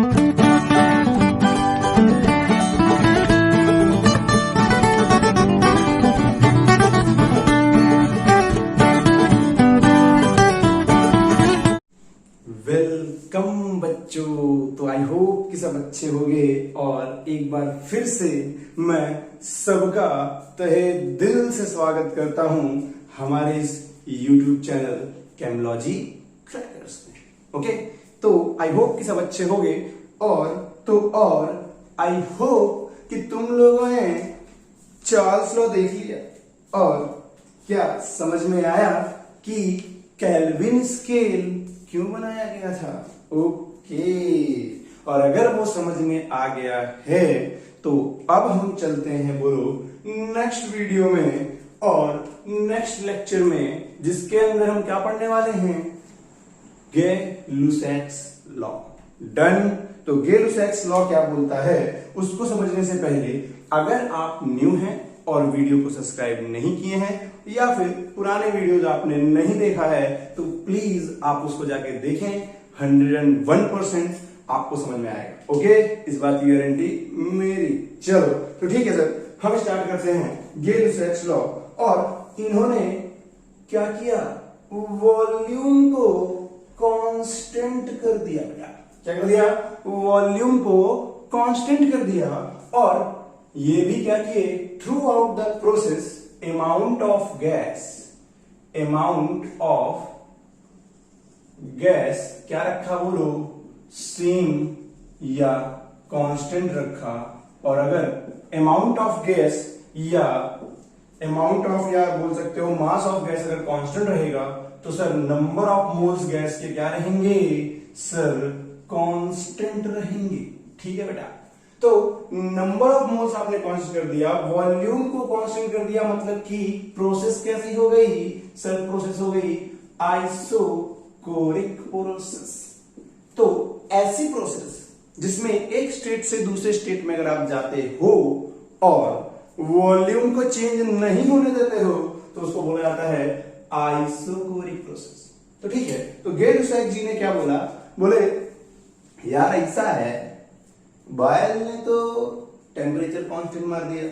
Welcome बच्चों। तो I hope कि सब अच्छे होंगे और एक बार फिर से मैं सबका तहे दिल से स्वागत करता हूं हमारे इस YouTube चैनल केमलॉजी क्रैकर्स में। ओके, तो आई होप कि सब अच्छे होंगे और आई होप कि तुम लोगों ने चार्ल्स लॉ देख लिया और क्या समझ में आया कि केल्विन स्केल क्यों बनाया गया था। ओके, और अगर वो समझ में आ गया है तो अब हम चलते हैं बोलो नेक्स्ट वीडियो में और नेक्स्ट लेक्चर में, जिसके अंदर हम क्या पढ़ने वाले हैं, गे-लुसैक्स लॉ। डन। तो गे-लुसैक्स लॉ क्या बोलता है उसको समझने से पहले अगर आप न्यू हैं और वीडियो को सब्सक्राइब नहीं किए हैं या फिर पुराने वीडियोज आपने नहीं देखा है तो प्लीज आप उसको जाके देखें। 101% आपको समझ में आएगा। ओके, इस बात की गारंटी मेरी। चलो तो ठीक है सर, हम स्टार्ट करते हैं गे-लुसैक्स लॉ। और इन्होंने क्या किया, वॉल्यूम को कांस्टेंट कर दिया। क्या कर दिया, वॉल्यूम को कांस्टेंट कर दिया। और ये भी क्या किए, through out the process amount of gas क्या रखा बोलो, सेम या कांस्टेंट रखा। और अगर अमाउंट ऑफ गैस या बोल सकते हो मास ऑफ गैस अगर कांस्टेंट रहेगा तो sir number of moles gas के क्या रहेंगे, सर कांस्टेंट रहेंगे। ठीक है बेटा, तो नंबर ऑफ मोल्स आपने कांस्टेंट कर दिया, वॉल्यूम को कांस्टेंट कर दिया, मतलब कि प्रोसेस कैसी हो गई सर, प्रोसेस हो गई आइसोकोरिक प्रोसेस। तो ऐसी प्रोसेस जिसमें एक स्टेट से दूसरे स्टेट में अगर आप जाते हो और वॉल्यूम को चेंज नहीं होने देते हो तो उसको बोला जाता है आइसोकोरिक प्रोसेस। तो ठीक है, तो गे-लुसैक जी ने क्या बोला, बोले यार ऐसा है, बायल ने तो टेम्परेचर कांस्टेंट मार दिया,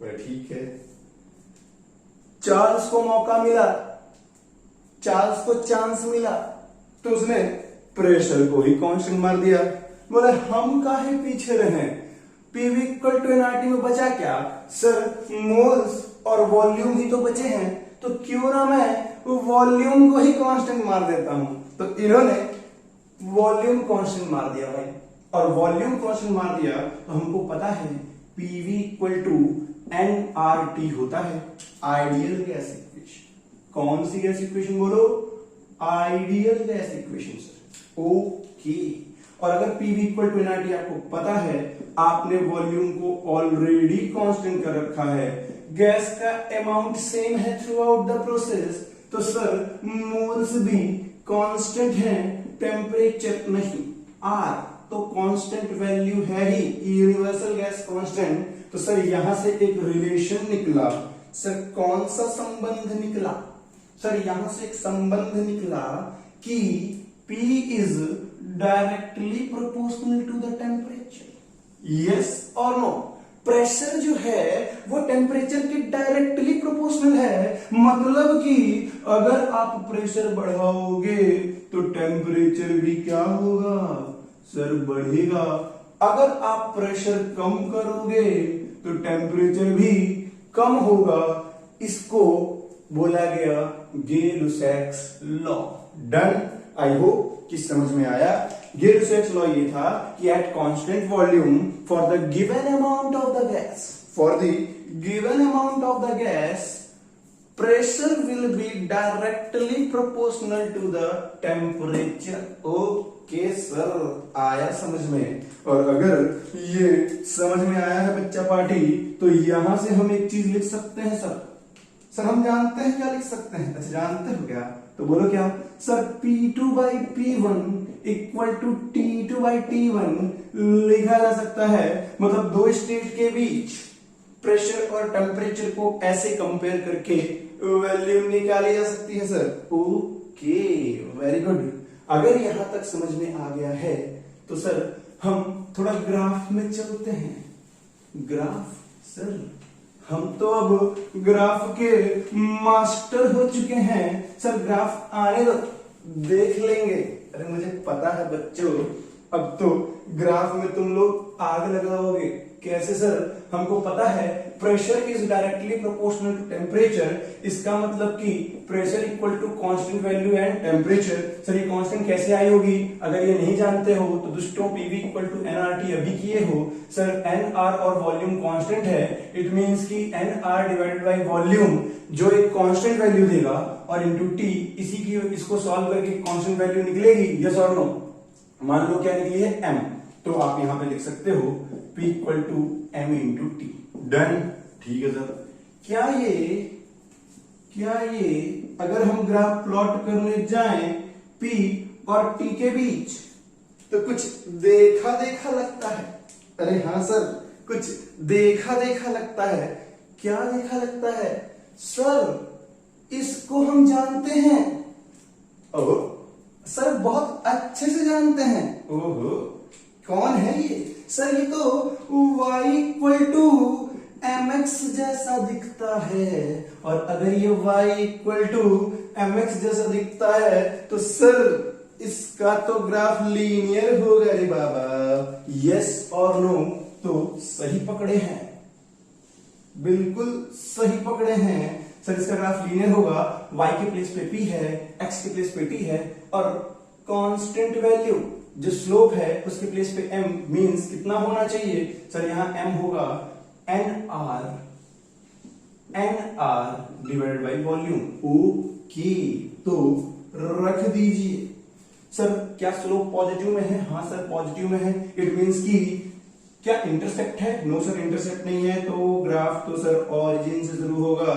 बोले ठीक है। चार्ल्स को मौका मिला, चार्ल्स को चांस मिला तो उसने प्रेशर को ही कांस्टेंट मार दिया। बोले हम काहे पीछे रहे, पीवी इक्वल टू एनआरटी में बचा क्या सर, मोल्स और वॉल्यूम ही तो बचे हैं, तो क्यों ना मैं वॉल्यूम को ही कांस्टेंट मार देता हूं। तो इन्होंने वॉल्यूम कांस्टेंट मार दिया भाई, और वॉल्यूम कांस्टेंट मार दिया तो हमको पता है पीवी इक्वल टू एनआरटी होता है, आइडियल गैस इक्वेशन। कौन सी गैस इक्वेशन बोलो, ideal gas equation sir. Okay, और अगर पीवी इक्वल टू एनआरटी आपको पता है, आपने वॉल्यूम को ऑलरेडी कांस्टेंट कर रखा है, गैस का अमाउंट सेम है थ्रू आउट द प्रोसेस, तो सर मोल्स भी कांस्टेंट है, टेम्परेचर नहीं। आर तो कांस्टेंट वैल्यू है ही, यूनिवर्सल गैस कांस्टेंट। तो सर यहां से एक रिलेशन निकला, सर कौन सा संबंध निकला, सर यहां से एक संबंध निकला कि P is directly proportional to the temperature. Yes और नो, प्रेशर जो है वो टेम्परेचर के डायरेक्टली प्रोपोर्शनल है, मतलब कि अगर आप प्रेशर बढ़ाओगे तो टेम्परेचर भी क्या होगा सर, बढ़ेगा। अगर आप प्रेशर कम करोगे तो टेम्परेचर भी कम होगा। इसको बोला गया Gay-Lussac's law. Done. I hope कि समझ में आया। गे-लुसैक्स लॉ ये था कि at constant volume for the given amount of the gas, pressure will be directly proportional to the temperature। Okay sir, आया समझ में। और अगर ये समझ में आया है बच्चा पार्टी, तो यहां से हम एक चीज लिख सकते हैं सर हम जानते हैं क्या लिख सकते हैं, अच्छा जानते हो क्या, तो बोलो क्या sir, P2/P1 equal to T2/T1 लिखा जा सकता है। मतलब दो स्टेट के बीच प्रेशर और टेम्परेचर को ऐसे कंपेयर करके वैल्यू निकाली जा सकती है सर। Okay, very good. अगर यहां तक समझ में आ गया है तो सर हम थोड़ा ग्राफ में चलते हैं। ग्राफ सर, हम तो अब ग्राफ के मास्टर हो चुके हैं सर। ग्राफ आने दो, देख लेंगे। अरे मुझे पता है बच्चों, अब तो ग्राफ में तुम लोग आग लगाओगे। कैसे सर? हमको पता है pressure is directly proportional to temperature. इसका मतलब कि pressure equal to constant value and temperature. Sir ये कांस्टेंट कैसे आई होगी? अगर ये नहीं जानते हो तो दोस्तों पीवी इक्वल टू एनआरटी अभी किए हो। सर एन आर और वॉल्यूम कांस्टेंट है, इट मींस कि N are divided by volume जो एक कांस्टेंट वैल्यू देगा और इंटू टी, इसी की इसको सॉल्व करके कांस्टेंट वैल्यू निकलेगी। यस और नो? मान लो क्या निकली है? एम। तो आप यहां पे लिख सकते हो P equal to M into T. Done? ठीक है सर। क्या ये अगर हम ग्राफ प्लॉट करने जाएं P और T के बीच तो कुछ देखा देखा लगता है। अरे हाँ सर, कुछ देखा देखा लगता है। क्या देखा लगता है सर? इसको हम जानते हैं। ओह सर, बहुत अच्छे से जानते हैं। ओहो, कौन है ये? सर ये तो y इक्वल टू mx जैसा दिखता है। और अगर ये y इक्वल टू mx जैसा दिखता है तो सर इसका तो ग्राफ लीनियर होगा रे बाबा। यस और नो? तो सही पकड़े हैं, बिल्कुल सही पकड़े हैं सर। इसका ग्राफ लीनियर होगा। y के प्लेस पे p है, x के प्लेस पे t है और कांस्टेंट वैल्यू जो स्लोप है उसके प्लेस पे m मींस कितना होना चाहिए सर? यहां m होगा N are divided by volume. Okay, तो रख दीजिए। सर क्या स्लोप पॉजिटिव में है? हाँ सर पॉजिटिव में है। इट मींस कि क्या इंटरसेक्ट है? नो सर इंटरसेक्ट नहीं है। तो ग्राफ तो सर ऑरिजिन से शुरू होगा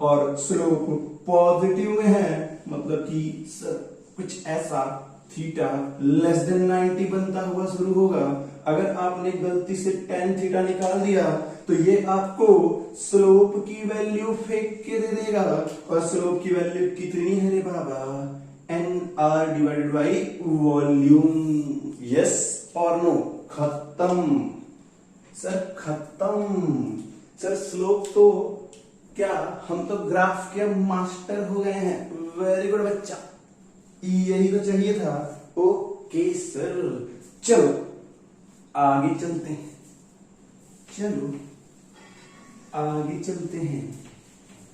और स्लोप पॉजिटिव में है, मतलब कि सर कुछ ऐसा थीटा लेस देन 90 बनता हुआ शुरू होगा। अगर आपने गलती से tan थीटा निकाल दिया तो ये आपको स्लोप की वैल्यू फेंक के दे देगा। और स्लोप की वैल्यू कितनी है रे बाबा? N are divided by volume. Yes और नो? खत्म सर, खत्म सर। स्लोप तो क्या, हम तो ग्राफ के मास्टर हो गए हैं। वेरी गुड बच्चा, यही तो चाहिए था। ओके सर, चलो आगे चलते हैं। चलो आगे चलते हैं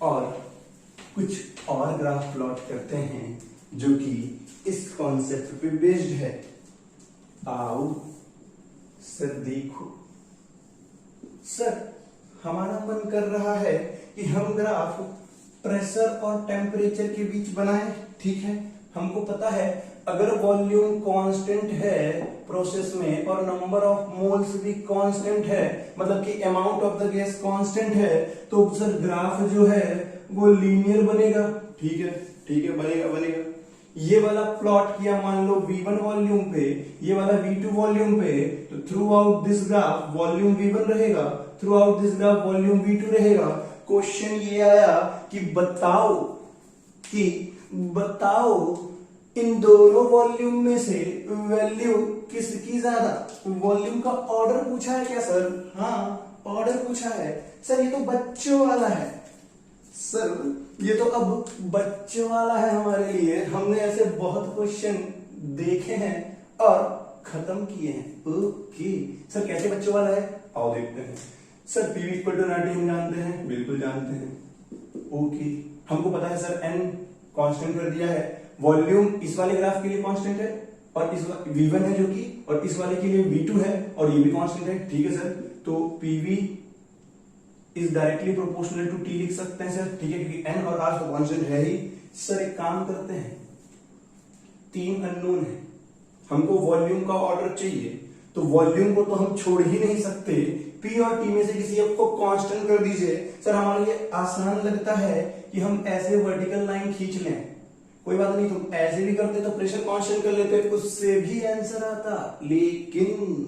और कुछ और ग्राफ प्लॉट करते हैं जो कि इस कॉन्सेप्ट पे बेस्ड है। आओ सर देखो। सर हमारा मन कर रहा है कि हम ग्राफ प्रेशर और टेम्परेचर के बीच बनाएं। ठीक है, हमको पता है अगर वॉल्यूम कांस्टेंट है प्रोसेस में और नंबर ऑफ मोल्स भी कांस्टेंट है, मतलब कि amount of the gas constant है, तो सर ग्राफ जो है वो लीनियर बनेगा। ठीक है, ठीक है, बनेगा। ये वाला प्लॉट किया मान लो V1 वॉल्यूम पे, ये वाला V2 वॉल्यूम पे, तो through out this graph volume V1 रहेगा, through out this graph volume V2 रहेगा। क्वेश्चन ये आया कि बताओ इन दोनों वॉल्यूम में से वैल्यू किसकी ज्यादा? वॉल्यूम का ऑर्डर पूछा है क्या सर? हाँ ऑर्डर पूछा है सर। ये तो बच्चों वाला है सर, ये तो अब बच्चों वाला है हमारे लिए। हमने ऐसे बहुत क्वेश्चन देखे हैं और खत्म किए हैं। ओके सर, कैसे बच्चों वाला है आओ देखते हैं। Sir PV equal to NRT हम जानते हैं, बिल्कुल जानते हैं। ओके, हमको पता है सर एन कांस्टेंट कर दिया है। वॉल्यूम इस वाले ग्राफ के लिए कांस्टेंट है और इस V1 है जो कि, और इस वाले के लिए V2 है और ये भी कांस्टेंट है। ठीक है सर, तो PV is directly proportional to T लिख सकते हैं सर। ठीक है, क्योंकि N और R तो कांस्टेंट है ही। सर एक काम करते हैं, 3 अननोन है, हमको वॉल्यूम का ऑर्डर चाहिए, तो वॉल्यूम को तो हम छोड़ ही नहीं सकते। P और T में से किसी एक को कांस्टेंट कर दीजिए। सर हमारे लिए आसान लगता है कि हम ऐसे वर्टिकल लाइन खींच लें। कोई बात नहीं, तुम ऐसे भी करते तो प्रेशर कांस्टेंट कर लेते, उससे भी आंसर आता। लेकिन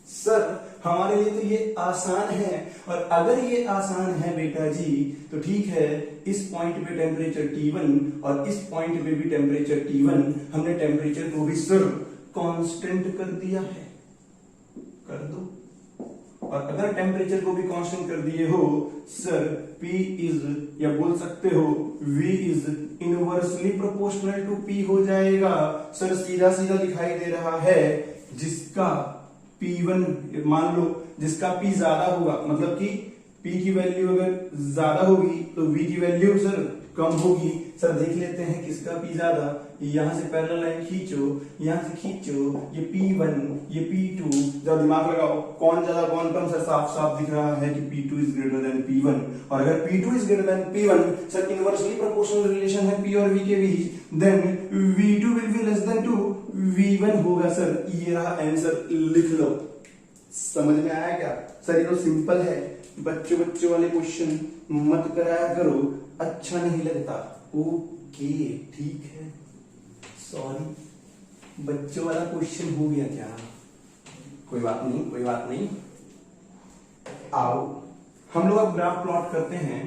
सर हमारे लिए तो ये आसान है, और अगर ये आसान है बेटा जी तो ठीक है, इस पॉइंट पे टेम्परेचर T1 और इस पॉइंट पे भी टेम्परेचर T1, हमने टेम्परेचर को भी सर कांस्टेंट कर दिया है। कर दो। और अगर टेम्परेचर को भी कांस्टेंट कर दिए हो सर, P इज, या बोल सकते हो V is inversely proportional to P हो जाएगा। सर सीधा सीधा दिखाई दे रहा है, जिसका P1 मान लो, जिसका P ज्यादा होगा, मतलब कि P की वैल्यू अगर ज्यादा होगी तो V की वैल्यू सर कम होगी। सर देख लेते हैं किसका P ज्यादा। यहां से पैरेलल लाइन खींचो, यहां से खींचो, ये P1, ये P2, जब दिमाग लगाओ कौन ज्यादा कौन कम, सर साफ साफ दिख रहा है कि P2 is greater than P1। और अगर P2 is greater than P1, sir inversely proportional relation है P और V के बीच, then V2 will be less than to V1 होगा। सर ये रहा आंसर, लिख लो। समझ में आया क्या सर? ये तो सिंपल है, बच्चों वाले क्वेश्चन मत कराया करो, अच्छा नहीं लगता। ओके ठीक है, सॉरी बच्चों वाला क्वेश्चन हो गया क्या? कोई बात नहीं, कोई बात नहीं। आओ हम लोग अब ग्राफ प्लॉट करते हैं,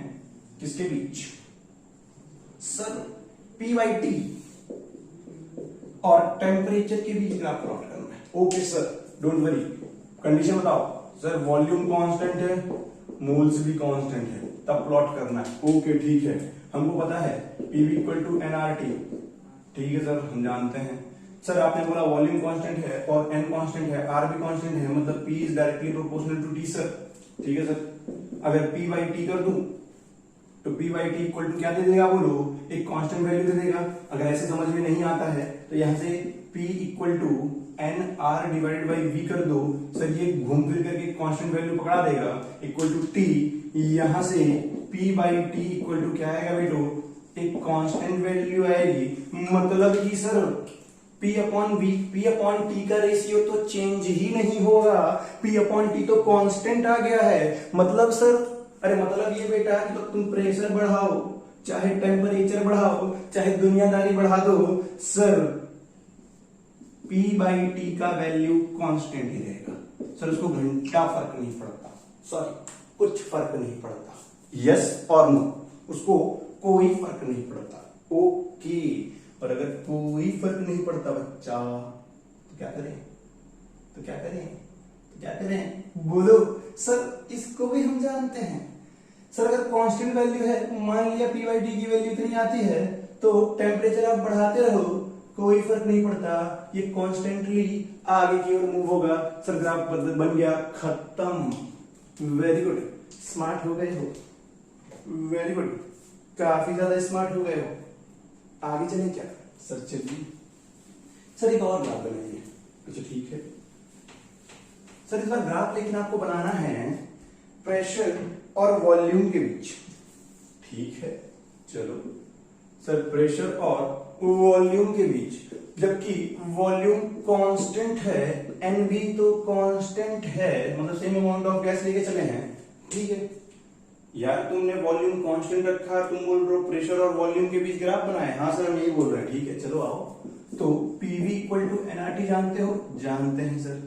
किसके बीच? सर P/T और टेम्परेचर के बीच ग्राफ प्लॉट करना है। Okay sir, don't worry. Condition बताओ सर, वॉल्यूम कांस्टेंट है, मोल्स भी कांस्टेंट है, तब प्लॉट करना है। ओके ठीक है, हमको पता है PV इक्वल टू nRT। ठीक है सर, हम जानते हैं। सर आपने बोला वॉल्यूम कांस्टेंट है और n कांस्टेंट है, R भी कांस्टेंट है, मतलब P is directly proportional to T sir. ठीक है सर, अगर P/T कर दूं तो P/T इक्वल टू क्या दे देगा बोलो? एक कांस्टेंट वैल्यू दे देगा। अगर ऐसे समझ में नहीं आता है तो यहां से P equal to nR divided by V कर दो। सर ये घूम फिर करके कांस्टेंट वैल्यू पकड़ा देगा, इक्वल टू T। यहां से P/T इक्वल टू क्या आएगा बेटो? एक कांस्टेंट वैल्यू आएगी, मतलब कि सर P/T का रेशियो तो चेंज ही नहीं होगा, P/T तो कांस्टेंट आ गया है। मतलब सर, अरे मतलब ये बेटा कि तो तुम प्रेशर बढ़ाओ, चाहे टेम्परेचर बढ़ाओ, चाहे दुनियादारी बढ़ा दो, सर P/T का वैल्यू कांस्टेंट ही रहेगा। सर उसको घंटा फर्क नहीं पड़ता, सॉरी कुछ फर्क नहीं पड़ता, यस और नो, उसको कोई फर्क नहीं पड़ता। ओके, और अगर कोई फर्क नहीं पड़ता बच्चा तो क्या करें? तो क्या करें? तो क्या करें बोलो? सर इसको भी हम जानते हैं। सर अगर कांस्टेंट वैल्यू है, मान लिया P/T की वैल्यू इतनी आती है, तो टेम्परेचर आप बढ़ाते रहो, कोई फर्क नहीं पड़ता, ये कॉन्स्टेंटली आगे की ओर मूव होगा। सर ग्राफ बन गया, खत्म। वेरी गुड, स्मार्ट हो गए हो, वेरी गुड, काफी ज्यादा स्मार्ट हो गए हो। आगे चलें क्या? सर चलिए, सर एक और ग्राफ बनाइए। अच्छा ठीक है सर, इस बार ग्राफ लेकिन आपको बनाना है प्रेशर और वॉल्यूम के बीच। ठीक है चलो सर, प्रेशर और वॉल्यूम के बीच, जबकि वॉल्यूम कांस्टेंट है, एन भी तो कांस्टेंट है, मतलब सेम अमाउंट ऑफ गैस लेके चले हैं। ठीक है यार, तुमने वॉल्यूम कांस्टेंट रखा, तुम बोल रहे हो प्रेशर और वॉल्यूम के बीच ग्राफ बनाए। हाँ सर हम यही बोल रहे हैं। ठीक है चलो आओ। तो PV इक्वल टू nRT जानते हो? जानते हैं सर।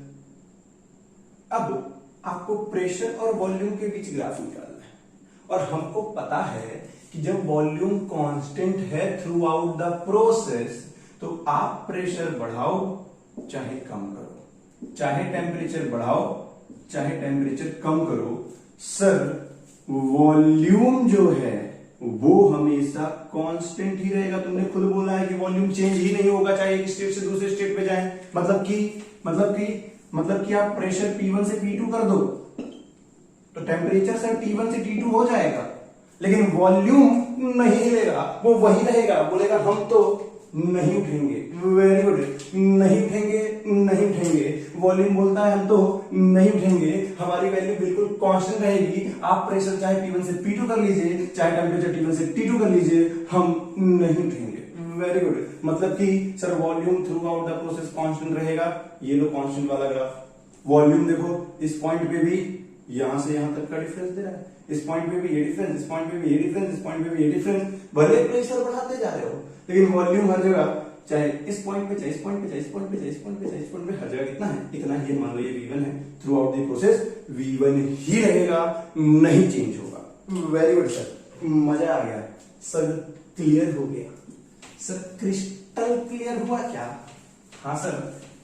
अब आपको प्रेशर और वॉल्यूम के बीच ग्राफ निकालना है, और हमको पता है कि जब वॉल्यूम कांस्टेंट है थ्रू आउट द प्रोसेस, तो आप प्रेशर बढ़ाओ चाहे कम करो, चाहे टेम्परेचर बढ़ाओ चाहे टेम्परेचर कम करो, सर वॉल्यूम जो है वो हमेशा कांस्टेंट ही रहेगा। तुमने खुद बोला है कि वॉल्यूम चेंज ही नहीं होगा चाहे एक स्टेट से दूसरे स्टेट पे जाए। मतलब कि आप प्रेशर P1 से P2 कर दो तो टेम्परेचर सर T1 से T2 हो जाएगा, लेकिन वॉल्यूम नहीं हिलेगा, वो वही रहेगा। बोलेगा हम तो नहीं उठेंगे। वेरी गुड, नहीं उठेंगे, नहीं उठेंगे। वॉल्यूम बोलता है हम तो नहीं उठेंगे, हमारी वैल्यू बिल्कुल कांस्टेंट रहेगी। आप प्रेशर चाहे P1 से P2 कर लीजिए, चाहे टेम्परेचर T1 से T2 कर लीजिए, हम नहीं उठेंगे। वेरी गुड, मतलब कि sir volume through out the process constant रहेगा। ये लो कांस्टेंट वाला ग्राफ। वॉल्यूम देखो इस पॉइंट पे भी यहां से यहां तक का डिफरेंस दे रहा है, इस पॉइंट पे भी ये डिफरेंस, इस पॉइंट पे भी ये डिफरेंस, इस पॉइंट पे भी ये डिफरेंस। भले प्रेशर बढ़ाते जा रहे हो, लेकिन वॉल्यूम हर जगह, चाहे इस पॉइंट पे, चाहे इस पॉइंट पे, चाहे इस पॉइंट पे, चाहे इस पॉइंट पे, चाहे इस पॉइंट पे, हर जगह कितना है? इतना ही। मान लो ये V1 है, through out the process V1 ही रहेगा, नहीं चेंज होगा। वेरी गुड सर, मजा आ गया सर, क्लियर हो गया सर, क्रिस्टल क्लियर हुआ क्या? हाँ सर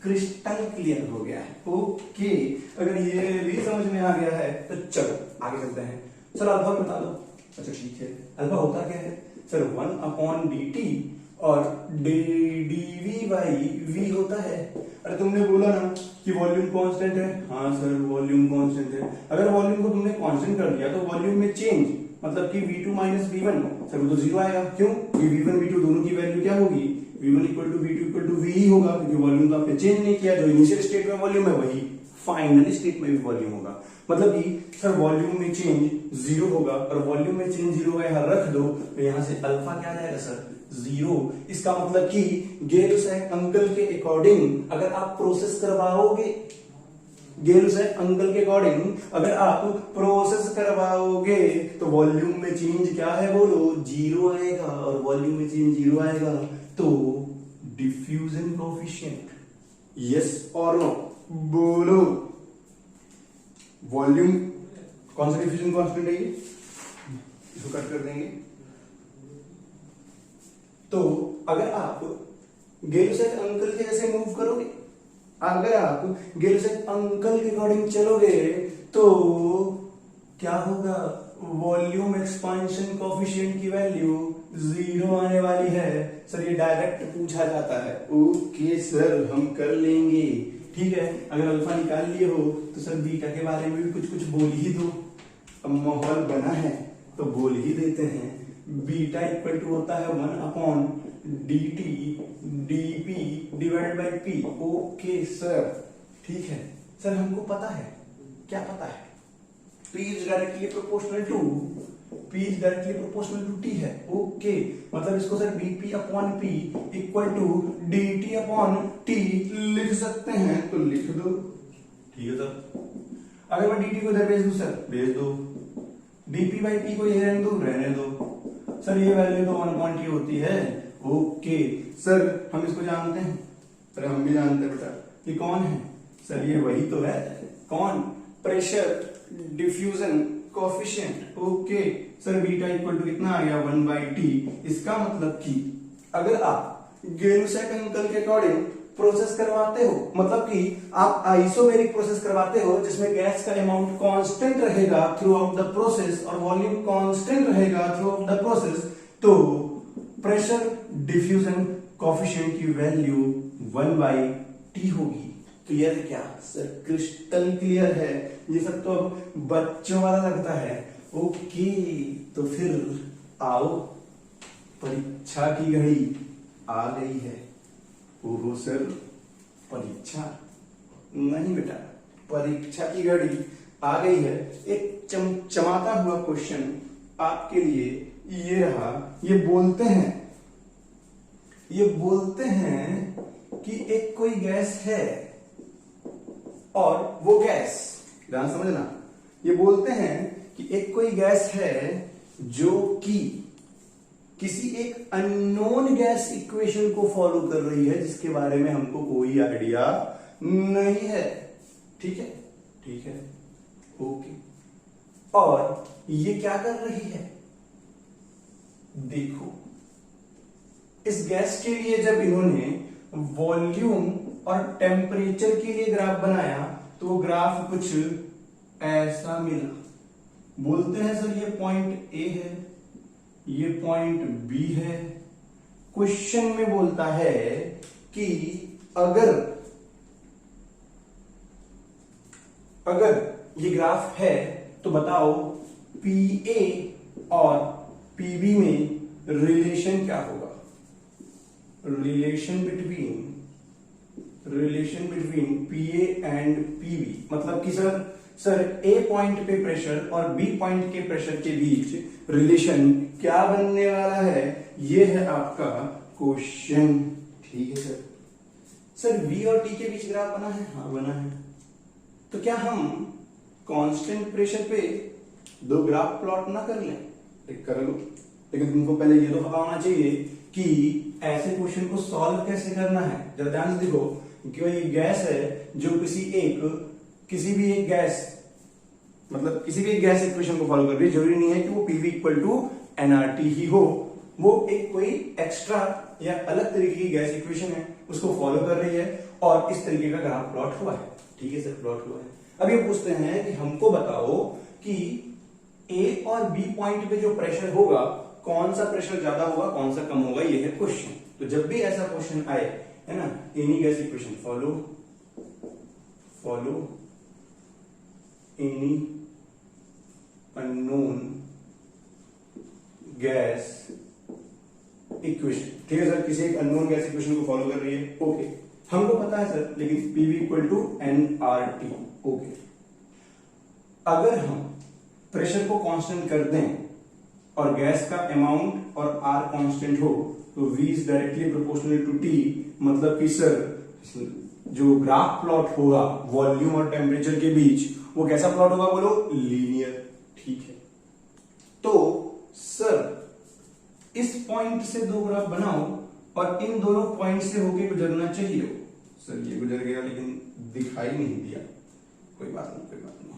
क्रिस्टल क्लियर हो गया है। ओके, अगर ये भी समझ में आ गया है तो चलो आगे चलते हैं। सर अल्फा बता दो। अच्छा ठीक है, अल्फा होता क्या है सर? 1/dt और dv बाई v होता है। अरे तुमने बोला ना कि वॉल्यूम कांस्टेंट है। हाँ सर वॉल्यूम कांस्टेंट है। अगर वॉल्यूम को तुमने कांस्टेंट कर दिया तो वॉल्यूम में चेंज मतलब कि v2 माइनस v1 सर वो तो जीरो आएगा। क्यों? कि v1 v2 दोनों की वैल्यू क्या होगी? v1 equal to v2 equal to v ही होगा, क्योंकि वॉल्यूम तो आपने चेंज नहीं किया। जो इनिशियल स्टेट में वॉल्यूम है वही फाइनल स्टेट में भी वॉल्यूम होगा। मतलब कि सर वॉल्यूम में चेंज जीरो होगा, और वॉल्यूम में चेंज जीरो का यहाँ रख दो तो यहाँ से अल्फा क्या आ जाएगा सर? जीरो। इसका मतलब कि गेल-साइक अंकल के अकॉर्डिंग अगर आप प्रोसेस करवाओगे, गेल-साइक अंकल के अकॉर्डिंग अगर आप प्रोसेस करवाओगे तो वॉल्यूम में चेंज क्या है बोलो? जीरो आएगा। और वॉल्यूम में चेंज जीरो आएगा तो डिफ्यूजन कोएफिशिएंट, यस और नो बोलो। वॉल्यूम कौन सा डिफ्यूजन कांस्टेंट है? ये इसको कट कर देंगे। तो अगर आप गेल-साइक अंकल के जैसे मूव करोगे, अगर आप गेल-साइक अंकल के अकॉर्डिंग चलोगे तो क्या होगा? वॉल्यूम एक्सपांशन कोएफिशिएंट की वैल्यू जीरो आने वाली है। सर ये डायरेक्ट पूछा जाता है। ओके सर हम कर लेंगे, ठीक है। अगर अल्फा निकाल लिए हो तो सर बीटा के बारे में भी कुछ कुछ बोल ही दो। अब माहौल बना है तो बोल ही देते हैं। बीटा इक्वल टू होता है 1/dt dp divide by p। Okay sir ठीक है। सर हमको पता है, क्या पता है? p is directly proportional to t है। ओके, मतलब इसको sir dp upon p equal to dt upon t लिख सकते हैं, तो लिख दो। ठीक है सर। अगर मैं dt को इधर भेज दूं सर, भेज दो। dp बाई p को ये रहने दो, रहने दो। सर ये वैल्यू तो 1/t होती है। ओके सर हम इसको जानते हैं। अरे हम भी जानते हैं बेटा। ये कौन है? सर ये वही तो है। कौन? Pressure diffusion coefficient. Okay sir beta equal to कितना आ गया? 1/t। इसका मतलब कि अगर आप गेल-साइक अंकल के अकॉर्डिंग प्रोसेस करवाते हो, मतलब कि आप आइसोमेरिक प्रोसेस करवाते हो जिसमें गैस का अमाउंट कांस्टेंट रहेगा थ्रू आउट द प्रोसेस और वॉल्यूम कांस्टेंट रहेगा थ्रू आउट द प्रोसेस, तो प्रेशर डिफ्यूजन कोएफिशिएंट की वैल्यू 1/t होगी। तो यह क्या सर? क्रिस्टल क्लियर है। ये सब तो अब बच्चों वाला लगता है। ओके तो फिर आओ, परीक्षा की घड़ी आ गई है। ओहो सर परीक्षा नहीं बेटा, परीक्षा की घड़ी आ गई है। एक चमचमाता हुआ क्वेश्चन आपके लिए ये रहा। ये बोलते हैं कि एक कोई गैस है और वो गैस, ध्यान समझना, ये बोलते हैं कि एक कोई गैस है जो कि किसी एक अननोन गैस इक्वेशन को फॉलो कर रही है जिसके बारे में हमको कोई आइडिया नहीं है। ठीक है, ठीक है, ओके। और ये क्या कर रही है? देखो, इस गैस के लिए जब इन्होंने वॉल्यूम और टेम्परेचर के लिए ग्राफ बनाया तो वो ग्राफ कुछ ऐसा मिला। बोलते हैं सर ये पॉइंट ए है, ये पॉइंट बी है। क्वेश्चन में बोलता है कि अगर ये ग्राफ है तो बताओ पी ए और पी बी में रिलेशन क्या होगा? Relation between P A and P B, मतलब कि सर ए पॉइंट पे प्रेशर और बी पॉइंट के प्रेशर के बीच रिलेशन क्या बनने वाला है? ये है आपका क्वेश्चन। ठीक है सर वी और टी के बीच ग्राफ बना है? हाँ बना है। तो क्या हम कांस्टेंट प्रेशर पे दो ग्राफ प्लॉट ना कर लें? कर लो, लेकिन तुमको पहले ये तो पता होना चाहिए कि ऐसे क्वेश्चन को सॉल्व कैसे करना है। जरा ध्यान से देखो कि ये गैस है जो किसी भी एक गैस इक्वेशन को फॉलो कर रही है। जरूरी नहीं है कि वो पीवी इक्वल टू एनआरटी ही हो, वो एक कोई एक्स्ट्रा या अलग तरीके की गैस इक्वेशन है उसको फॉलो कर रही है। और इस तरीके का ग्राफ प्लॉट हुआ है। ठीक है सर, प्लॉट हुआ है। अब ये पूछते हैं कि हमको बताओ कि ए और बी पॉइंट पे जो प्रेशर होगा, कौन सा प्रेशर ज्यादा होगा, कौन सा कम होगा, ये है क्वेश्चन। तो जब भी ऐसा क्वेश्चन आए, है ना, any gas equation, follow any unknown gas equation. ठीक है सर, किसी एक अननोन गैस इक्वेशन को फॉलो कर रही है, ओके, हमको पता है सर, लेकिन PV equal to NRT, okay. अगर हम प्रेशर को कांस्टेंट कर दें और गैस का अमाउंट और आर कांस्टेंट हो, तो V is directly proportional to T, मतलब कि सर जो ग्राफ प्लॉट होगा वॉल्यूम और टेम्परेचर के बीच, वो कैसा प्लॉट होगा बोलो, लीनियर। ठीक है, तो सर इस पॉइंट से दो ग्राफ बनाओ और इन दोनों पॉइंट से होके गुजरना चाहिए। सर ये गुजर गया लेकिन दिखाई नहीं दिया, कोई बात नहीं, कोई बात नहीं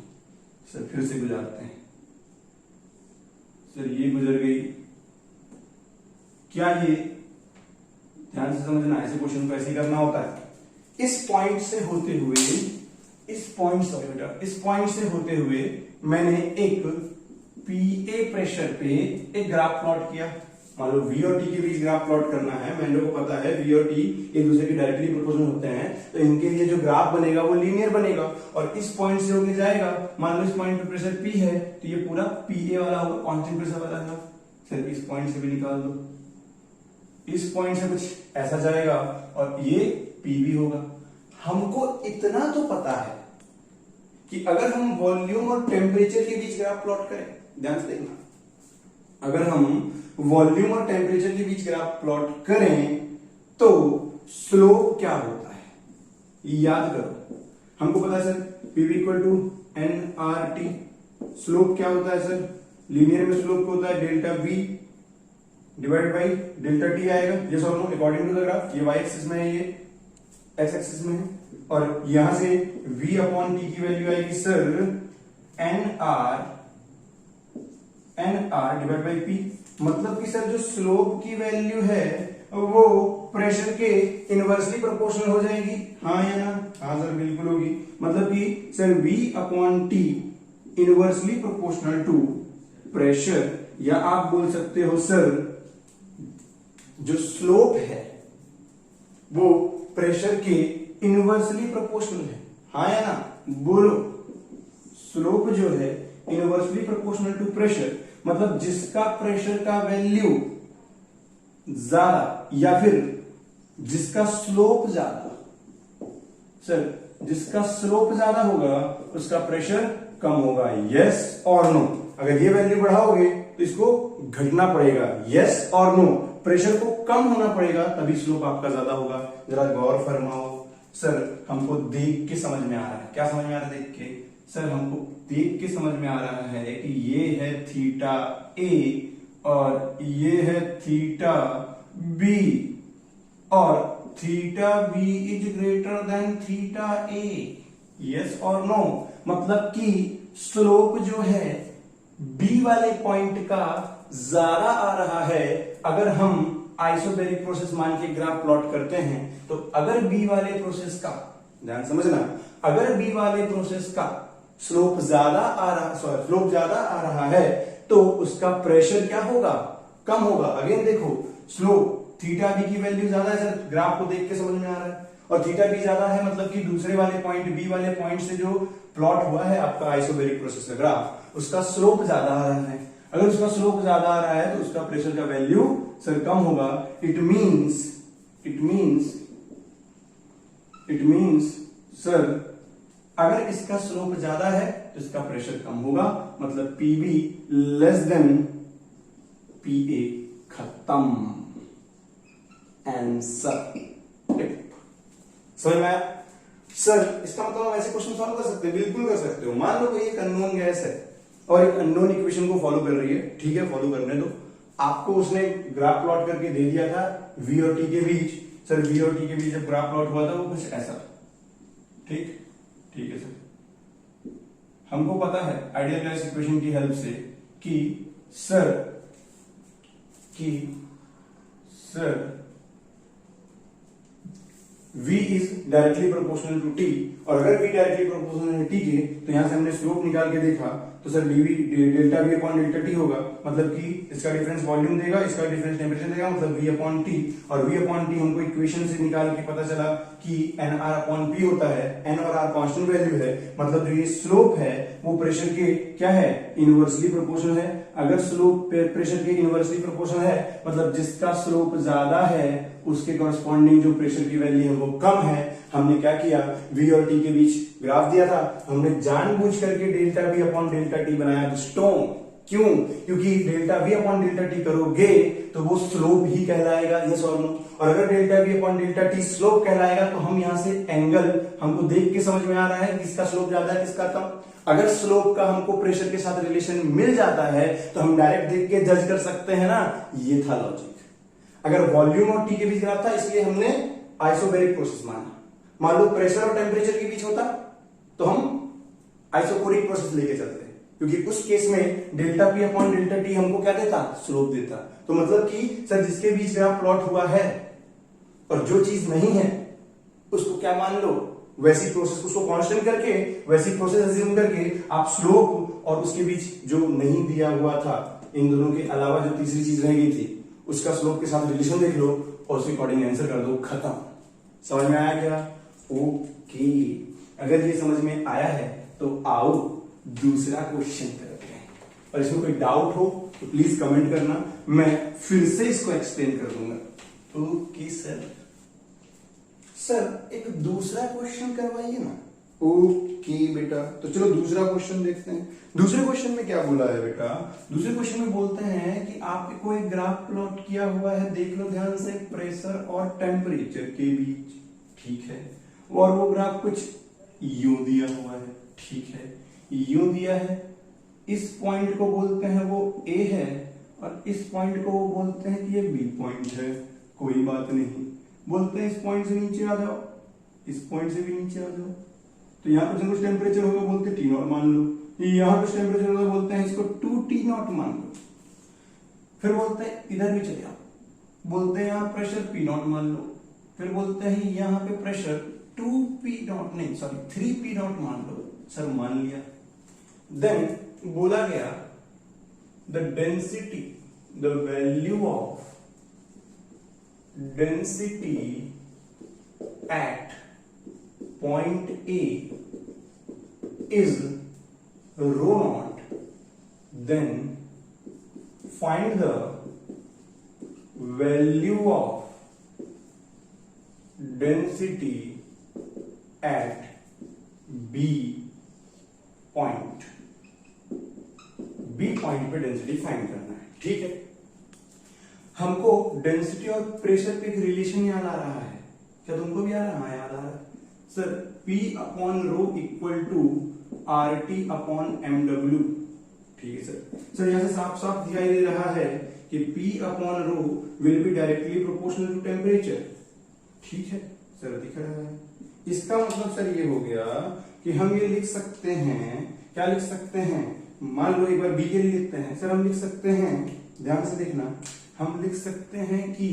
सर, फिर से गुजारते हैं। सर ये गुजर गई, क्या ये, ध्यान से समझना, ऐसे क्वेश्चन को ऐसे ही करना होता है। इस पॉइंट से होते हुए, इस पॉइंट से होते हुए मैंने एक पीए प्रेशर पे एक ग्राफ प्लॉट किया। मान लो वी और टी के बीच ग्राफ प्लॉट करना है, मैंने को पता है वी और टी एक दूसरे के डायरेक्टली प्रोपोर्शनल होते हैं, तो इनके लिए जो ग्राफ बनेगा वो लीनियर बनेगा और इस पॉइंट से होके जाएगा। मान लो इस पॉइंट पे प्रेशर पी है, तो ये पूरा पीए वाला होगा, कांस्टेंट प्रेशर वाला है। सर इस पॉइंट से भी निकाल दो, इस पॉइंट से कुछ ऐसा जाएगा और ये पीवी होगा। हमको इतना तो पता है कि अगर हम वॉल्यूम और टेम्परेचर के बीच ग्राफ प्लॉट करें, ध्यान से देखना, अगर हम वॉल्यूम और टेम्परेचर के बीच ग्राफ प्लॉट करें तो स्लोप क्या होता है, याद करो। हमको पता है sir PV equal to N R T, slope क्या होता है सर, लीनियर में स्लोप होता है delta V divide by delta T आएगा, ये solve no according to the graph. ये वाई एक्सिस में है, ये एक्स एक्सिस में है, और यहां से v अपॉन टी की वैल्यू आएगी sir N R divide by P. मतलब कि सर जो स्लोप की वैल्यू है वो प्रेशर के इनवर्सली प्रोपोर्शनल हो जाएगी, हाँ या ना, हाँ सर बिल्कुल होगी। मतलब कि sir v upon T inversely proportional to pressure, या आप बोल सकते हो सर जो स्लोप है वो प्रेशर के इनवर्सली प्रोपोर्शनल है, हाँ या ना, बोलो। स्लोप जो है इनवर्सली प्रोपोर्शनल टू प्रेशर, मतलब जिसका प्रेशर का वैल्यू ज्यादा या फिर जिसका स्लोप ज्यादा, सर जिसका स्लोप ज्यादा होगा उसका प्रेशर कम होगा, यस और नो। अगर ये वैल्यू बढ़ाओगे तो इसको घटना पड़ेगा, यस और नो। प्रेशर को कम होना पड़ेगा तभी स्लोप आपका ज्यादा होगा। जरा गौर फरमाओ। सर हमको देख के समझ में आ रहा है, क्या समझ में आ रहा है देख के, सर हमको देख के समझ में आ रहा है कि ये है थीटा ए और ये है थीटा बी, और theta B is greater than theta A, yes और नो। मतलब कि स्लोप जो है बी वाले पॉइंट का ज्यादा आ रहा है अगर हम आइसोबैरिक प्रोसेस मान के ग्राफ प्लॉट करते हैं। तो अगर बी वाले प्रोसेस का, ध्यान समझना, अगर बी वाले प्रोसेस का स्लोप ज्यादा आ रहा है तो उसका प्रेशर क्या होगा, कम होगा। अगेन देखो, स्लोप थीटा बी की वैल्यू ज्यादा है सर, ग्राफ को देख के समझ में आ रहा है, और थीटा बी ज्यादा है मतलब कि दूसरे वाले पॉइंट बी वाले पॉइंट से जो प्लॉट हुआ है आपका आइसोबैरिक प्रोसेस का ग्राफ, उसका स्लोप ज्यादा आ रहा है। अगर उसका स्लोप ज्यादा आ रहा है तो उसका प्रेशर का वैल्यू सर कम होगा। इट मीन्स सर अगर इसका स्लोप ज्यादा है तो इसका प्रेशर कम होगा, मतलब पीबी लेस देन पीए, खत्म, आंसर। समझ में आया सर? इसका मतलब हम ऐसे क्वेश्चन सॉल्व कर सकते हैं, बिल्कुल कर सकते हो। मान लो कोई एक अननोन गैस है और एक अननोन इक्वेशन को फॉलो कर रही है, ठीक है, फॉलो करने दो। आपको उसने ग्राफ प्लॉट करके दे दिया था v और t के बीच। सर v और t के बीच जब ग्राफ प्लॉट हुआ था वो कुछ ऐसा, ठीक है सर। हमको पता है आइडियल गैस इक्वेशन की हेल्प से कि sir v is directly proportional to t, और अगर v डायरेक्टली प्रोपोर्शनल है t के, तो यहां से हमने स्लोप निकाल के देखा तो sir dv delta v upon delta t होगा, मतलब कि इसका डिफरेंस वॉल्यूम देगा, इसका डिफरेंस टेम्परेचर देगा, मतलब v अपॉन t, और v अपॉन t हमको इक्वेशन से निकाल के पता चला कि nr अपॉन p होता है, n और r कांस्टेंट वैल्यू है, मतलब जो ये स्लोप है वो प्रेशर के क्या है, इनवर्सली प्रोपोर्शनल है। अगर स्लोप प्रेशर के इनवर्सली प्रोपोर्शनल है, मतलब जिसका स्लोप ज्यादा है उसके कॉरस्पॉन्डिंग जो प्रेशर की वैल्यू है वो कम है। हमने क्या किया, v और t के बीच ग्राफ दिया था, हमने जानबूझ करके delta v upon delta t बनाया स्टोन। क्यों? क्योंकि delta v upon delta t करोगे तो वो स्लोप ही कहलाएगा, यस और नो। और अगर delta v upon delta t slope कहलाएगा तो हम यहां से एंगल हमको देख के समझ में आ रहा है किसका स्लोप ज्यादा है किसका कम। अगर स्लोप का हमको प्रेशर के साथ रिलेशन मिल जाता है तो हम डायरेक्ट देख के जज कर सकते हैं ना, ये था लॉजिक। अगर वॉल्यूम और टी के बीच ग्राफ था इसलिए हमने आइसोबैरिक प्रोसेस माना। मान लो प्रेशर और टेम्परेचर के बीच होता तो हम आइसोकोरिक प्रोसेस लेके चलते, क्योंकि उस केस में delta P upon delta T हमको क्या देता, स्लोप देता। तो मतलब कि सर जिसके बीच ग्राफ प्लॉट हुआ है और जो चीज नहीं है उसको क्या मान लो, वैसी प्रोसेस, उसको कांस्टेंट करके वैसी प्रोसेस अज्यूम करके आप स्लोप और उसके बीच जो नहीं दिया हुआ था, इन दोनों के अलावा जो तीसरी चीज रह गई थी उसका स्लोप के साथ रिलेशन देख लो और उसके अकॉर्डिंग आंसर कर दो, खत्म। समझ में आया क्या? ओके, अगर ये समझ में आया है तो आओ दूसरा क्वेश्चन करते हैं, और इसमें कोई डाउट हो तो प्लीज कमेंट करना, मैं फिर से इसको एक्सप्लेन कर दूंगा। ओके सर एक दूसरा क्वेश्चन करवाइए ना। ओके बेटा, तो चलो दूसरा क्वेश्चन देखते हैं। दूसरे क्वेश्चन में क्या बोला है बेटा? दूसरे क्वेश्चन में बोलते हैं कि आपको एक ग्राफ प्लॉट किया हुआ है, देख लो ध्यान से, प्रेशर और टेम्परेचर के बीच, ठीक है, और वो ग्राफ कुछ यूं दिया हुआ है, ठीक है, यूं दिया है। इस पॉइंट को बोलते हैं वो A है और इस पॉइंट को वो बोलते हैं कि ये B पॉइंट है। कोई बात नहीं, बोलते हैं इस पॉइंट से नीचे आ जाओ, इस पॉइंट से भी नीचे आ जाओ। तो यहाँ पर कुछ टेम्परेचर होगा बोलते हैं T0 मान लो, यहाँ कुछ टेम्परेचर होगा बोलते हैं इसको 2T0 मान लो। फिर बोलते हैं इधर भी चले आओ, बोलते हैं यहाँ प्रेशर P0 मान लो। फिर बोलते हैं यहाँ पे प्रेशर 2P0 नहीं सॉरी 3P0 मान लो। सर मान लिया। देन बोला गया the density, the value of density at point A is rho naught, then find the value of density at B point। B point पे डेंसिटी फाइंड करना है, ठीक है। हमको डेंसिटी और प्रेशर पे एक रिलेशन याद आ रहा है, क्या तुमको भी आ रहा है? याद आ रहा है sir, P upon rho equal to RT upon MW, ठीक है सर। यहां से साफ साफ दिखाई दे रहा है कि P upon rho will be directly proportional to temperature, ठीक है सर, दिख रहा है। इसका मतलब सर ये हो गया कि हम ये लिख सकते हैं, क्या लिख सकते हैं, मान लो एक बार B के लिए लिखते हैं सर, हम लिख सकते हैं, ध्यान से देखना, हम लिख सकते हैं कि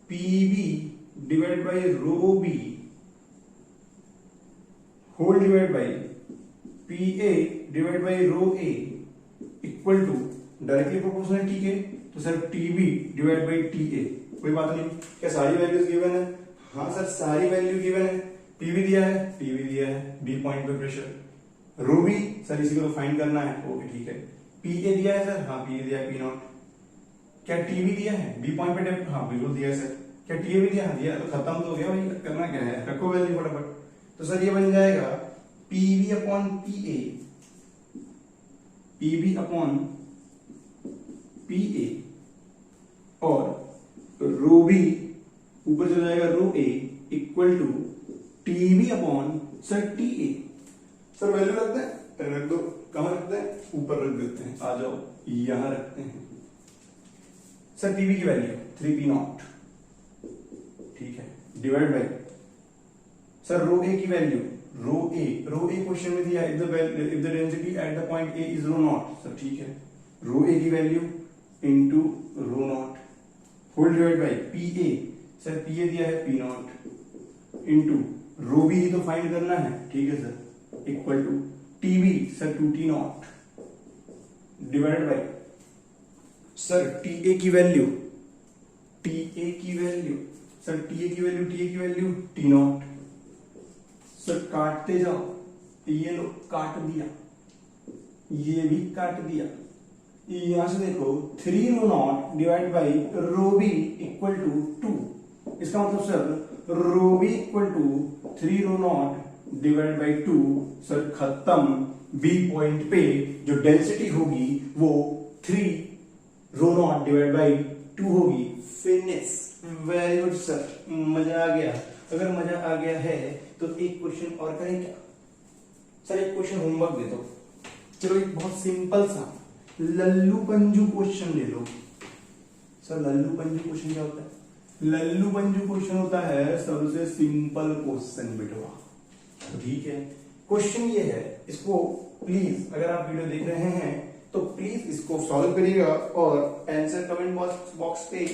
PV divide by rho B whole divide by PA divide by rho A equal to directly proportional T के, तो sir TB divide by TA। कोई बात नहीं, क्या सारी वैल्यूज गिवन है? हाँ सर सारी वैल्यू गिवन है। PV दिया है, PV दिया है, B पॉइंट पे प्रेशर, रो बी सर इसी को तो फाइंड करना है, ओके ठीक है। PA दिया है सर, हाँ PA दिया है P0। क्या TB दिया है, B पॉइंट पे डेप्थ, हाँ बिल्कुल दिया है सर। क्या TA भी दिया? हाँ दिया, तो खत्म तो हो गया भाई, करना क्या है, रखो वैल्यू फटाफट। तो सर ये बन जाएगा PV upon PA, PB upon PA और रो बी ऊपर चला जाएगा rho A equal to TB upon sir TA। Sir value रखते हैं, रख दो, कहां रखते हैं, ऊपर रख देते हैं, आ जाओ यहां रखते हैं। सर PB की वैल्यू 3P0, ठीक है, divide by sir rho A की वैल्यू, रो A क्वेश्चन में दिया, if the density at the point A is rho not, sir ठीक है, रो A की value into rho not whole divide by PA, sir PA दिया है P0 into rho B ही तो find करना है, ठीक है sir, equal to TB sir 2T0 divided by sir TA की वैल्यू सर टीए की वैल्यू T0 सर काटते जाओ, ये लो काट दिया, ये भी काट दिया, यहां से देखो 3 rho naught divide by rho b equal to 2, इसका मतलब sir rho b equal to 3 rho naught divide by 2 sir खत्म, बी पॉइंट पे जो डेंसिटी होगी वो 3 रो नॉट डिवाइड बाई 2 होगी, फिनिश। वेरी गुड सर, मजा आ गया। अगर मजा आ गया है तो एक क्वेश्चन और करें क्या सर, एक क्वेश्चन होमवर्क दे दो, चलो एक बहुत सिंपल सा लल्लू पंजू क्वेश्चन ले लो सर। लल्लू पंजू क्वेश्चन क्या होता है? लल्लू पंजू क्वेश्चन होता है सबसे सिंपल क्वेश्चन बेटवा, ठीक है। क्वेश्चन ये है, इसको प्लीज अगर आप वीडियो देख रहे हैं तो प्लीज इसको सॉल्व करिएगा और आंसर कमेंट बॉक्स पे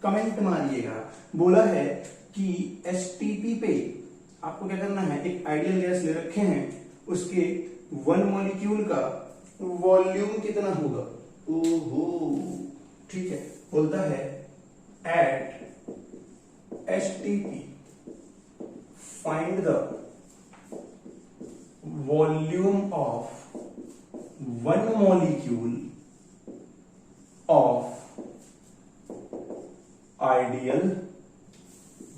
कमेंट मारिएगा। बोला है कि एसटीपी पे आपको क्या करना है, एक आइडियल गैस ले रखे हैं, उसके 1 मॉलिक्यूल का वॉल्यूम कितना होगा, ओहो ठीक है। बोलता है at STP find the volume of 1 molecule of ideal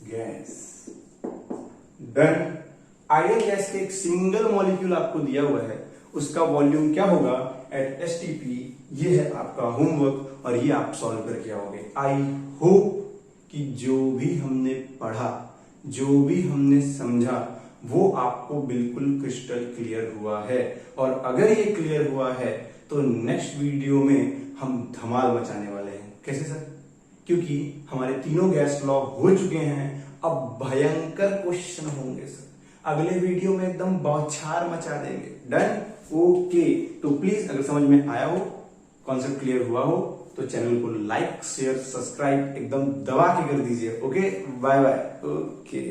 gas. Done. Ideal gas के एक सिंगल मॉलिक्यूल आपको दिया हुआ है, उसका वॉल्यूम क्या होगा एट एसटीपी, ये है आपका होमवर्क और ये आप सॉल्व करके आओगे। आई होप कि जो भी हमने पढ़ा, जो भी हमने समझा, वो आपको बिल्कुल क्रिस्टल क्लियर हुआ है। और अगर ये क्लियर हुआ है तो नेक्स्ट वीडियो में हम धमाल मचाने वाले हैं। कैसे सर? क्योंकि हमारे तीनों गैस लॉ हो चुके हैं, अब भयंकर क्वेश्चन होंगे सर। अगले वीडियो में एकदम बौछार मचा देंगे। डन? ओके। तो प्लीज अगर समझ में आया हो, कॉन्सेप्ट क्लियर हुआ हो, तो चैनल को लाइक शेयर सब्सक्राइब एकदम दबा के कर दीजिए। Okay, bye bye. ओके।